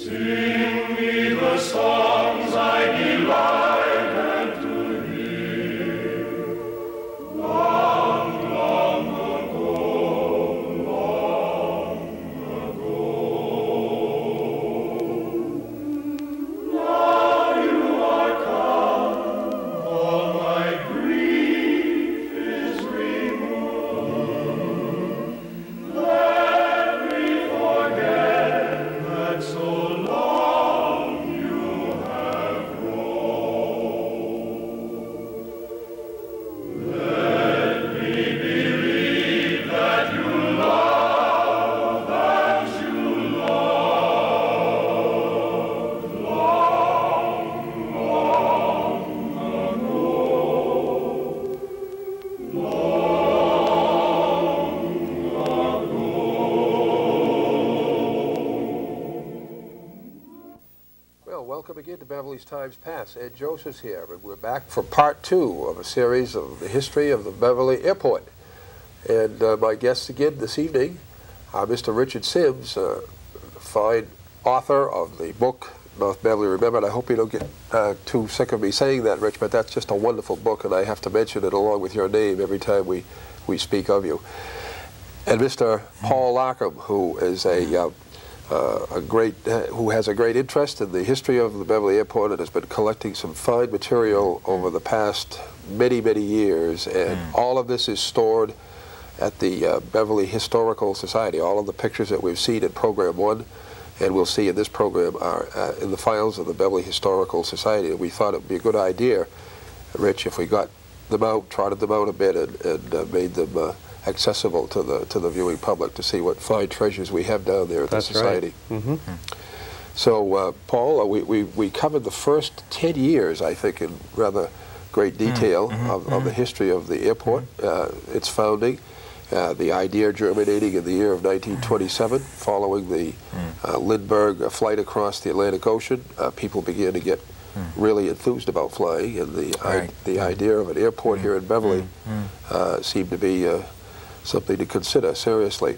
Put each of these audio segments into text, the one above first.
Sing me the songs I delight to hear. Long, long ago, now you are come, all my grief is removed. Let me forget that so long you have roamed. Let me believe that you love as you loved long, long ago. Well, welcome again to Beverly's Times Past. Ed Joseph's here, and we're back for part 2 of a series of the history of the Beverly Airport. And my guests again this evening are Mr. Richard Symmes, fine author of the book North Beverly Remembered. I hope you don't get too sick of me saying that, Rich, but that's just a wonderful book, and I have to mention it along with your name every time we speak of you. And Mr. Paul Larcom, who is who has a great interest in the history of the Beverly Airport and has been collecting some fine material over the past many, many years. And all of this is stored at the Beverly Historical Society. All of the pictures that we've seen in Program 1 and we'll see in this program are in the files of the Beverly Historical Society. And we thought it would be a good idea, Rich, if we got them out, trotted them out a bit, and made them accessible to the viewing public to see what fine treasures we have down there at the Society. Right. So, Paul, we covered the first 10 years, I think, in rather great detail of the history of the airport, its founding, the idea germinating in the year of 1927, following the Lindbergh flight across the Atlantic Ocean. People began to get really enthused about flying, and the idea of an airport here in Beverly seemed to be something to consider seriously.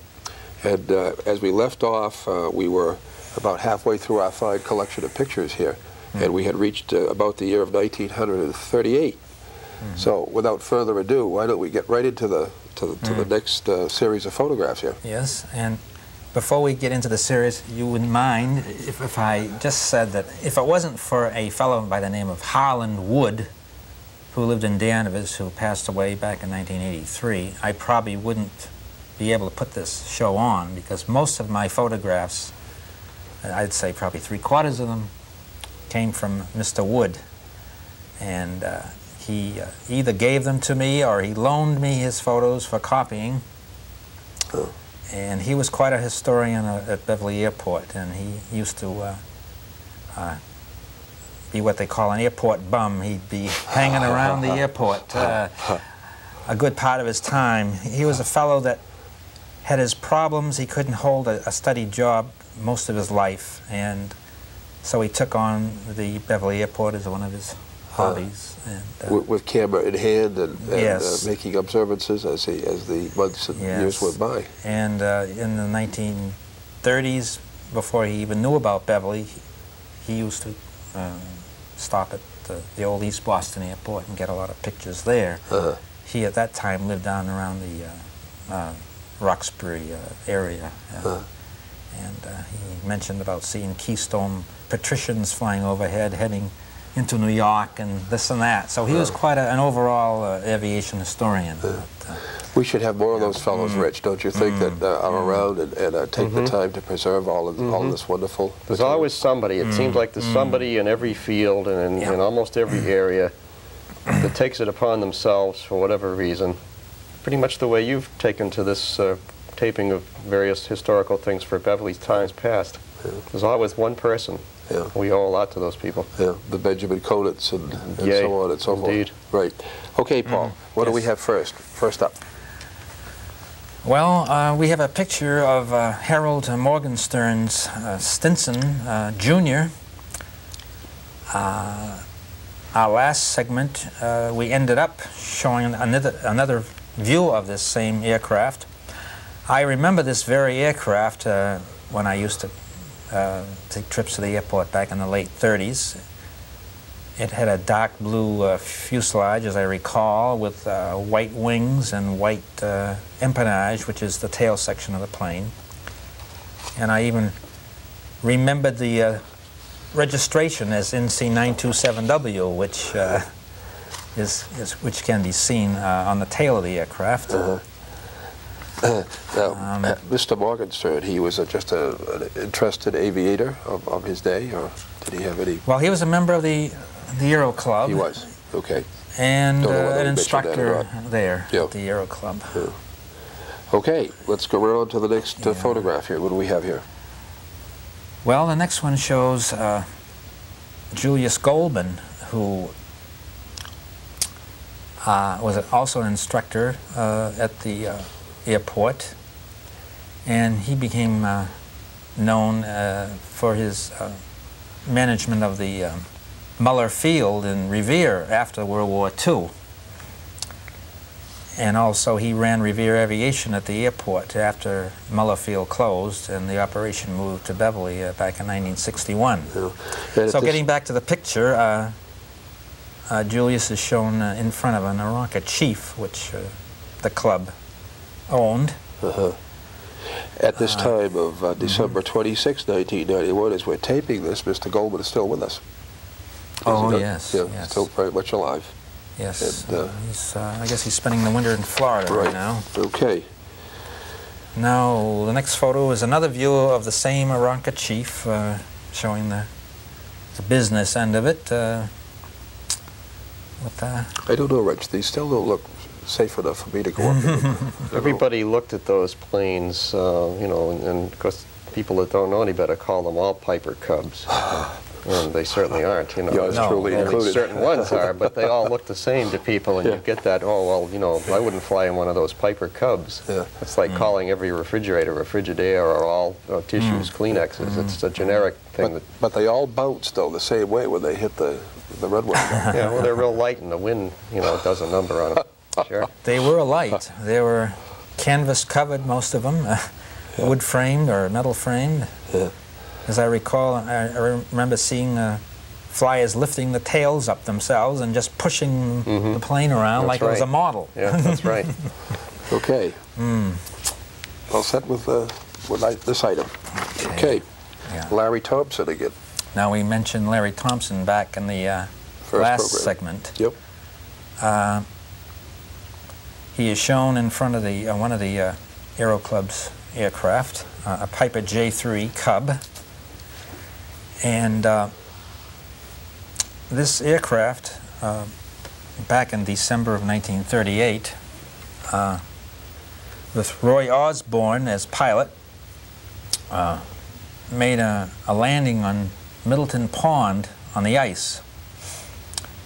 And as we left off, we were about halfway through our fine collection of pictures here, and we had reached about the year of 1938. So without further ado, why don't we get right into the next series of photographs here? Yes, and before we get into the series, you wouldn't mind if I just said that if it wasn't for a fellow by the name of Holland Wood, who lived in Danvers, who passed away back in 1983, I probably wouldn't be able to put this show on, because most of my photographs, I'd say probably 3/4 of them, came from Mr. Wood. And he either gave them to me or he loaned me his photos for copying. And he was quite a historian at Beverly Airport, and he used to be what they call an airport bum. He'd be hanging around the airport a good part of his time. He was a fellow that had his problems. He couldn't hold a steady job most of his life, and so he took on the Beverly Airport as one of his hobbies. And, with camera in hand and yes. Making observances as the months and years went by. And in the 1930s, before he even knew about Beverly, he used to stop at the old East Boston Airport and get a lot of pictures there. He at that time lived down around the Roxbury area. And he mentioned about seeing Keystone patricians flying overhead, heading into New York and this and that. So he was quite an overall aviation historian. We should have more of those fellows, Rich, don't you think, that are around and take the time to preserve all of this wonderful There's material? always somebody. It seems like there's somebody in every field and in almost every area that takes it upon themselves for whatever reason. Pretty much the way you've taken to this taping of various historical things for Beverly's Times Past. There's always one person. We owe a lot to those people. The Benjamin Conants and so on and so forth. Right. Okay, Paul, what do we have first up? Well, we have a picture of Harold Morgenstern's Stinson Jr. Our last segment, we ended up showing another view of this same aircraft. I remember this very aircraft when I used to take trips to the airport back in the late 30s. It had a dark blue fuselage, as I recall, with white wings and white empennage, which is the tail section of the plane. And I even remembered the registration as NC927W, which can be seen on the tail of the aircraft. Now, Mr. Morgenstern, he was just an interested aviator of his day, or did he have any? Well, he was a member of the Aero Club. He was, okay. And an instructor there at the Aero Club. Yeah. Okay, let's go around to the next photograph here. What do we have here? Well, the next one shows Julius Goldman, who was also an instructor at the airport, and he became known for his management of the Muller Field in Revere after World War II. And also he ran Revere Aviation at the airport after Muller Field closed and the operation moved to Beverly back in 1961. Yeah. So getting back to the picture, Julius is shown in front of an Aranca Chief, which the club owned. At this time of December 26, 1991, as we're taping this, Mr. Goldman is still with us. Yes, yeah, yes. Still very much alive. Yes, And, I guess he's spending the winter in Florida right now. Okay. Now, the next photo is another view of the same Aranca Chief, showing the business end of it. I don't know, Rich. These still don't look safe enough for me to go up in. Everybody looked at those planes, you know, and of course, people that don't know any better call them all Piper Cubs. And they certainly aren't, you know. Yours truly included. Certain ones are, but they all look the same to people, and you get that, oh, well, you know, I wouldn't fly in one of those Piper Cubs. Yeah. It's like calling every refrigerator a Frigidaire or all tissues Kleenexes. It's a generic thing. But they all bounce, though, the same way when they hit the runway. Yeah, well, they're real light, and the wind, you know, does a number on them. Sure. They were light. They were canvas covered, most of them, wood framed or metal framed. Yeah. As I recall, I remember seeing flyers lifting the tails up themselves and just pushing the plane around like it was a model. Yeah, that's right. Okay. All set with this item. Okay. Yeah. Larry Thompson again. Now, we mentioned Larry Thompson back in the First last program. segment. Yep. He is shown in front of the one of the Aero Club's aircraft, a Piper J3 Cub. And this aircraft, back in December of 1938, with Roy Osborne as pilot, made a landing on Middleton Pond on the ice.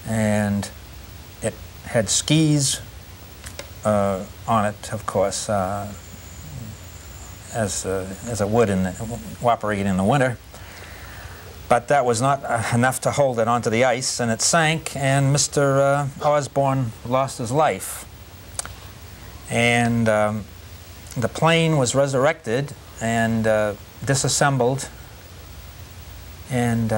And it had skis on it, of course, as it would operate in the winter. But that was not enough to hold it onto the ice, and it sank, and Mr. Osborne lost his life. And the plane was resurrected and disassembled and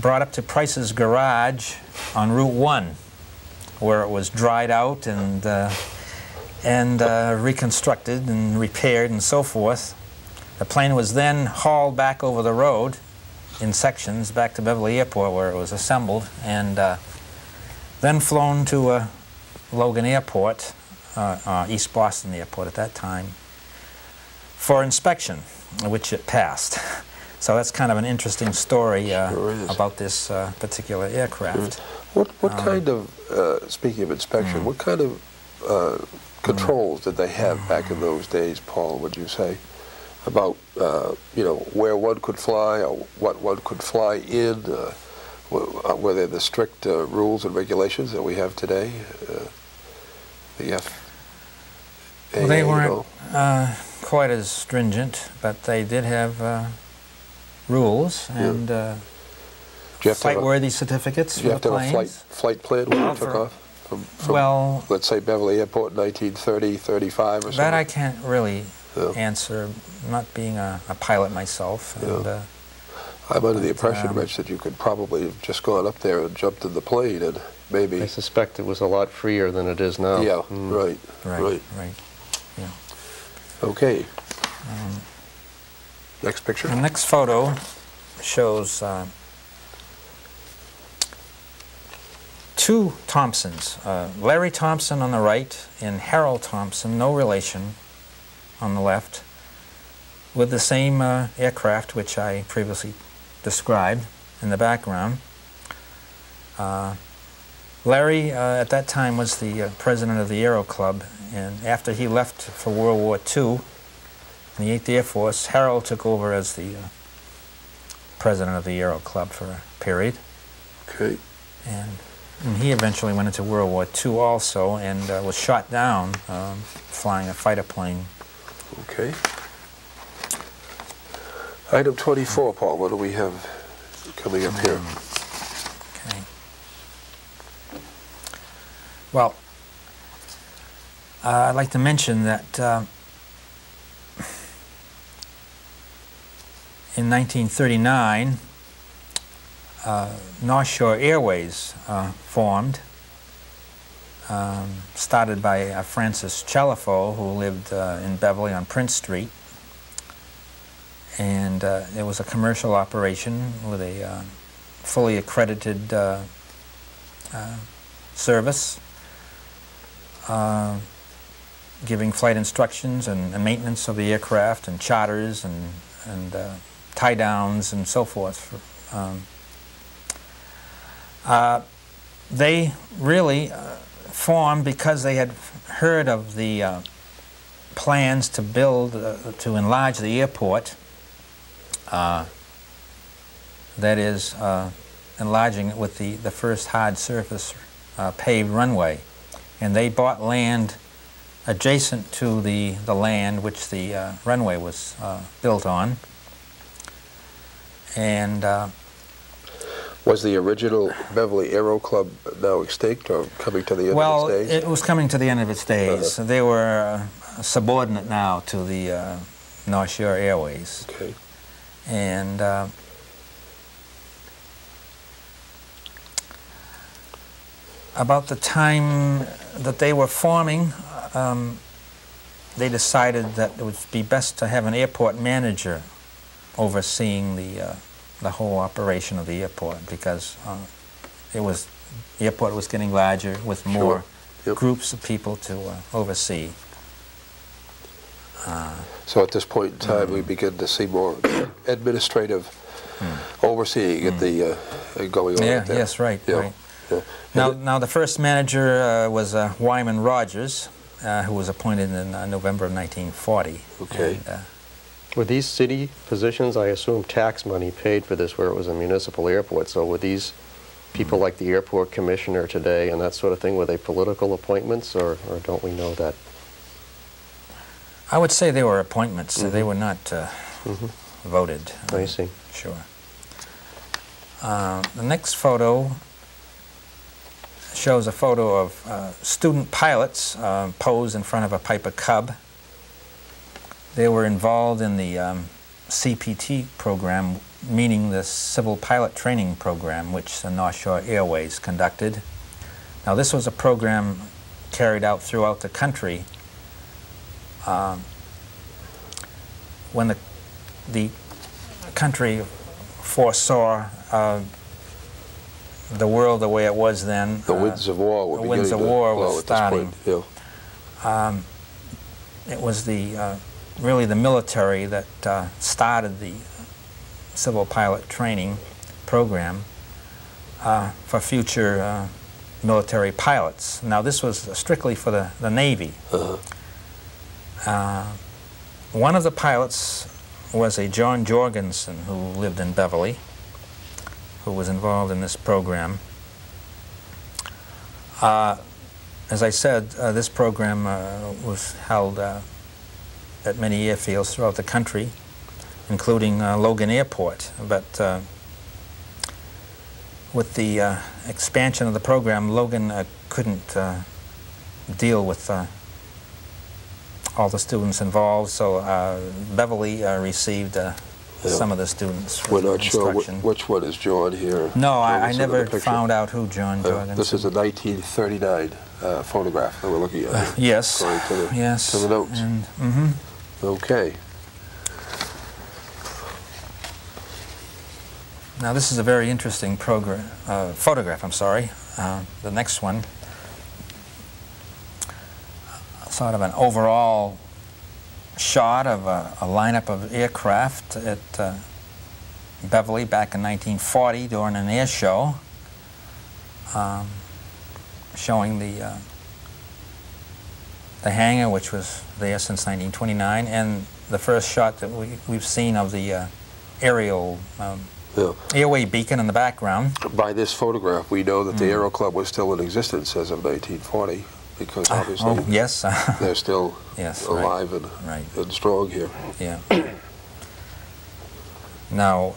brought up to Price's garage on Route 1, where it was dried out and reconstructed and repaired and so forth. The plane was then hauled back over the road in sections back to Beverly Airport, where it was assembled, and then flown to Logan Airport, East Boston Airport at that time, for inspection, which it passed. So that's kind of an interesting story about this particular aircraft. What kind of, speaking of inspection, what kind of controls did they have back in those days, Paul, would you say? About, you know, where one could fly or what one could fly in? Were there the strict rules and regulations that we have today? The FAA, Well, they weren't quite as stringent, but they did have rules and flight-worthy certificates for the planes. Do you have to have a flight plan when you took off? From, well, let's say Beverly Airport in 1930, 35 or something? That I can't really answer, not being a pilot myself. And, I'm under the impression, Rich, that you could probably have just gone up there and jumped in the plane and maybe... I suspect it was a lot freer than it is now. Yeah, right. Yeah. Okay. Next picture. The next photo shows two Thompsons, Larry Thompson on the right and Harold Thompson, no relation, on the left, with the same aircraft which I previously described in the background. Larry at that time was the president of the Aero Club, and after he left for World War II in the 8th Air Force, Harold took over as the president of the Aero Club for a period. Okay. And he eventually went into World War II also, and was shot down flying a fighter plane. Okay. Item 24, Paul, what do we have coming up here? Okay. Well, I'd like to mention that in 1939, North Shore Airways formed, started by Francis Chalifo, who lived in Beverly on Prince Street. And it was a commercial operation with a fully accredited service, giving flight instructions and maintenance of the aircraft and charters and tie-downs and so forth. They really formed because they had heard of the plans to build, to enlarge the airport. That is, enlarging it with the first hard surface paved runway. And they bought land adjacent to the land which the runway was built on. And was the original Beverly Aero Club now extinct or coming to the end of its days? Well, it was coming to the end of its days. They were subordinate now to the North Shore Airways. Okay. And about the time that they were forming, they decided that it would be best to have an airport manager overseeing the whole operation of the airport, because the airport was getting larger with more groups of people to oversee. So at this point in time, we begin to see more administrative overseeing at the going on. Yeah. Yes. Right. Right. Yeah. Now the first manager was Wyman Rogers, who was appointed in November of 1940. Okay. And, were these city positions, I assume, tax money paid for this, where it was a municipal airport? So were these people like the airport commissioner today and that sort of thing, were they political appointments, or don't we know that? I would say they were appointments. They were not voted. I see. Sure. The next photo shows a photo of student pilots posed in front of a Piper Cub. They were involved in the CPT program, meaning the Civil Pilot Training Program, which the North Shore Airways conducted. Now, this was a program carried out throughout the country. When the country foresaw the world the way it was then, the winds of war were the winds of war was starting. Yeah. It was really the military that started the Civil Pilot Training Program for future military pilots. Now, this was strictly for the Navy. One of the pilots was a John Jorgensen, who lived in Beverly, who was involved in this program. As I said, this program was held at many airfields throughout the country, including Logan Airport. But with the expansion of the program, Logan couldn't deal with all the students involved. So Beverly received some of the students for We're not sure instruction. which one is John here. No, I John never picture. found out who John Jorgensen. This is a 1939 photograph that we're looking at. Yes. According to the, yes. to the notes. And, Okay. Now this is a very interesting photograph. I'm sorry. The next one, sort of an overall shot of a lineup of aircraft at Beverly back in 1940 during an air show, showing the hangar, which was there since 1929, and the first shot that we've seen of the aerial airway beacon in the background. By this photograph, we know that the Aero Club was still in existence as of 1940, because obviously yes. they're still alive and strong here. Yeah. Now,